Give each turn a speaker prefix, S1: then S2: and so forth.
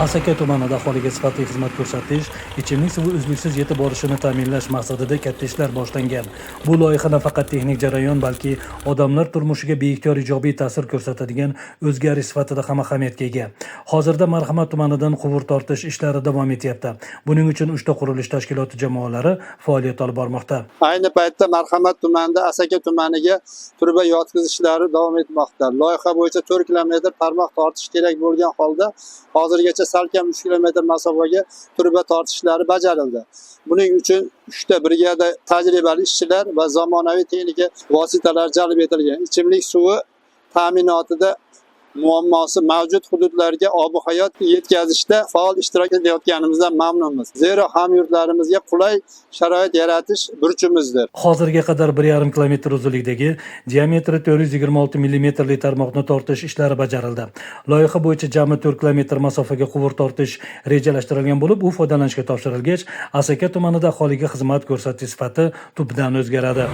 S1: Asaka tumanida aholiga sifatli xizmat ko'rsatish, ichimlik suvi uzluksiz yetib borishini ta'minlash maqsadida katta ishlar boshlangan. Bu loyiha nafaqat texnik jarayon, balki odamlar turmushiga beixtiyor ijobiy ta'sir ko'rsatadigan o'zgarish sifatida ham ahamiyatga ega. Hozirda Marhamat tumanidan quvur tortish ishlari davom etyapti. Buning uchun 3 ta qurilish tashkiloti jamoalari faoliyat olib bormoqda.
S2: Ayni paytda Marhamat tumanida Asaka tumaniga turba yotqizish ishlari davom etmoqda. Loyiha bo'yicha 4 kilometr tarmoq tortish kerak bo'lgan holda hozirgacha salkam 3 kilometr masofaga turba tortishlari bajarildi. Buning uchun 3 ta brigada tajribali ishchilar va zamonaviy texnika vositalar jalb etilgan. Ichimlik suvi ta'minotida muammosi mavjud hududlarga ob-hayot yetkazishda faol ishtirok etayotganimizdan mamnunmiz. Zero hamyurtlarimizga qulay sharoit yaratish burchimizdir.
S1: Hozirga qadar 1,5 kilometr uzunlikdagi diametri 426 mm tarmoqni tortish ishlari bajarildi. Loyiha bo'yicha jami 4 kilometr masofaga quvur tortish rejalashtirilgan bo'lib, u foydalanishga topshirilgach, Asaka tumanida aholiga xizmat ko'rsatish sifati tubdan o'zgaradi.